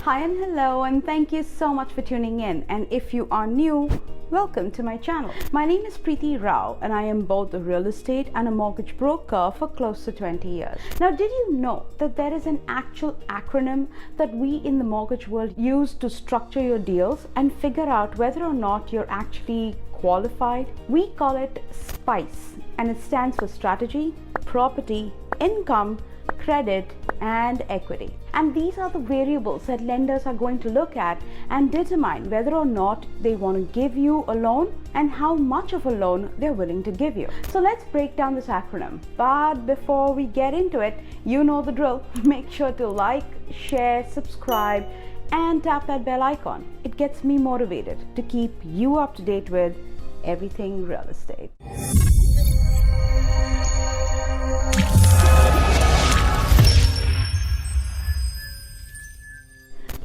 Hi and hello, and thank you so much for tuning in. And if you are new, welcome to my channel. My name is Preeti Rao and I am both a real estate and a mortgage broker for close to 20 years. Now, did you know that there is an actual acronym that we in the mortgage world use to structure your deals and figure out whether or not you're actually qualified? We call it SPICE, and it stands for strategy, property, income, credit, and equity. And these are the variables that lenders are going to look at and determine whether or not they want to give you a loan and how much of a loan they're willing to give you. So let's break down this acronym. But before we get into it, you know the drill. Make sure to like, share, subscribe, and tap that bell icon. It gets me motivated to keep you up to date with everything real estate.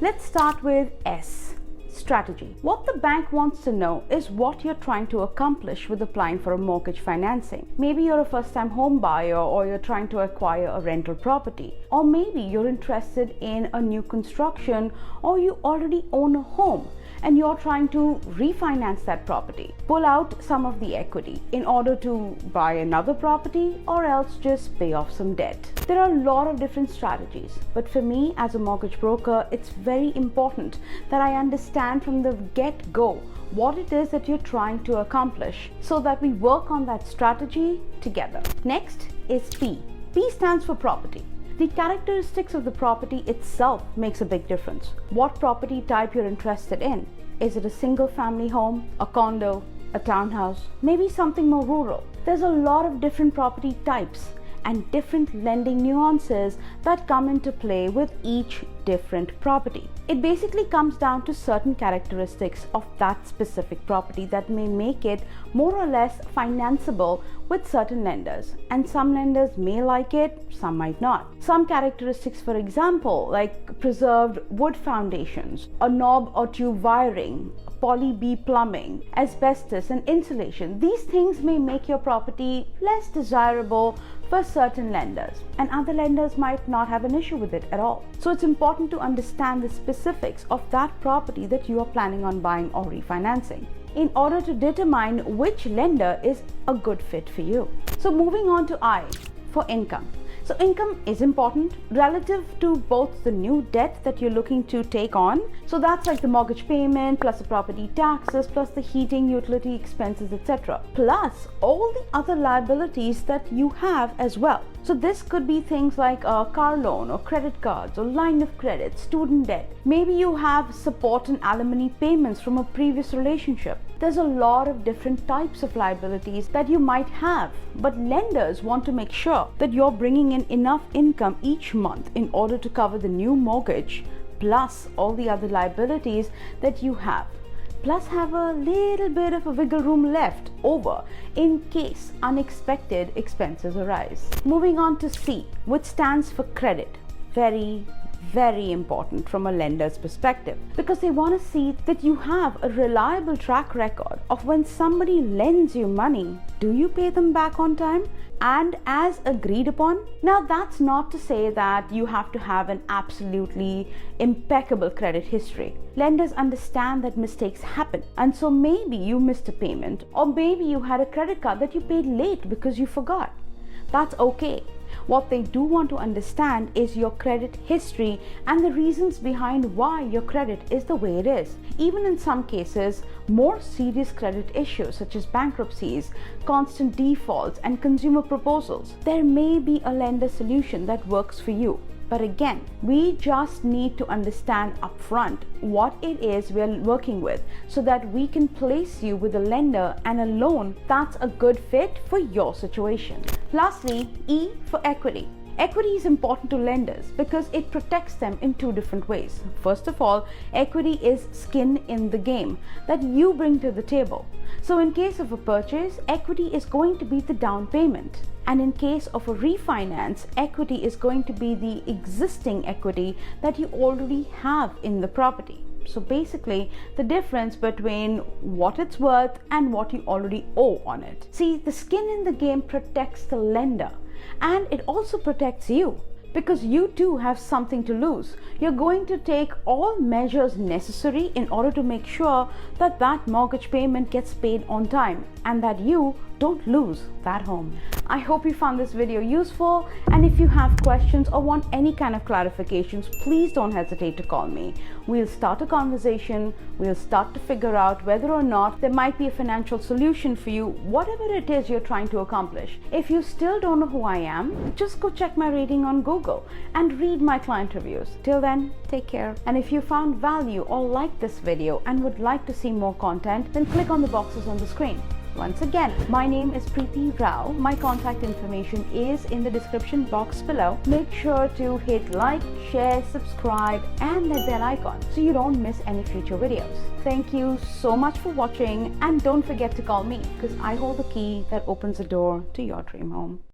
Let's start with S, strategy. What the bank wants to know is what you're trying to accomplish with applying for a mortgage financing. Maybe you're a first-time home buyer, or you're trying to acquire a rental property, or maybe you're interested in a new construction, or you already own a home and you're trying to refinance that property, pull out some of the equity in order to buy another property, or else just pay off some debt. There are a lot of different strategies, but for me as a mortgage broker, it's very important that I understand from the get-go what it is that you're trying to accomplish so that we work on that strategy together. Next is P. P stands for property. The characteristics of the property itself makes a big difference. What property type you're interested in. Is it a single family home, a condo, a townhouse, maybe something more rural? There's a lot of different property types and different lending nuances that come into play with each different property. It basically comes down to certain characteristics of that specific property that may make it more or less financeable with certain lenders, and some lenders may like it, some might not. Some characteristics, for example, like preserved wood foundations, a knob or tube wiring, poly B plumbing, asbestos and insulation, these things may make your property less desirable for certain lenders, and other lenders might not have an issue with it at all. So it's important to understand the specifics of that property that you are planning on buying or refinancing in order to determine which lender is a good fit for you. So moving on to I, for income. So income is important relative to both the new debt that you're looking to take on. So that's like the mortgage payment, plus the property taxes, plus the heating, utility expenses, etc. Plus all the other liabilities that you have as well. So this could be things like a car loan or credit cards or line of credit, student debt. Maybe you have support and alimony payments from a previous relationship. There's a lot of different types of liabilities that you might have, but lenders want to make sure that you're bringing in enough income each month in order to cover the new mortgage, plus all the other liabilities that you have. Plus have a little bit of a wiggle room left over in case unexpected expenses arise. Moving on to C, which stands for credit. Very important from a lender's perspective, because they want to see that you have a reliable track record of when somebody lends you money, do you pay them back on time and as agreed upon? Now, that's not to say that you have to have an absolutely impeccable credit history. Lenders understand that mistakes happen, and so maybe you missed a payment, or maybe you had a credit card that you paid late because you forgot. That's okay. What they do want to understand is your credit history and the reasons behind why your credit is the way it is. Even in some cases, more serious credit issues such as bankruptcies, constant defaults, and consumer proposals, there may be a lender solution that works for you. But again, we just need to understand upfront what it is we're working with so that we can place you with a lender and a loan that's a good fit for your situation. Lastly, E for equity. Equity is important to lenders because it protects them in two different ways. First of all, equity is skin in the game that you bring to the table. So in case of a purchase, equity is going to be the down payment. And in case of a refinance, equity is going to be the existing equity that you already have in the property. So basically, the difference between what it's worth and what you already owe on it. See, the skin in the game protects the lender, and it also protects you. because you too have something to lose. You're going to take all measures necessary in order to make sure that that mortgage payment gets paid on time and that you don't lose that home. I hope you found this video useful, and if you have questions or want any kind of clarifications, please don't hesitate to call me. We'll start a conversation. We'll start to figure out whether or not there might be a financial solution for you, whatever it is you're trying to accomplish. If you still don't know who I am, just go check my rating on Google and read my client reviews. Till then, take care. And if you found value or liked this video and would like to see more content, then click on the boxes on the screen. Once again, my name is Preeti Rao. My contact information is in the description box below. Make sure to hit like, share, subscribe, and that bell icon so you don't miss any future videos. Thank you so much for watching, and don't forget to call me because I hold the key that opens the door to your dream home.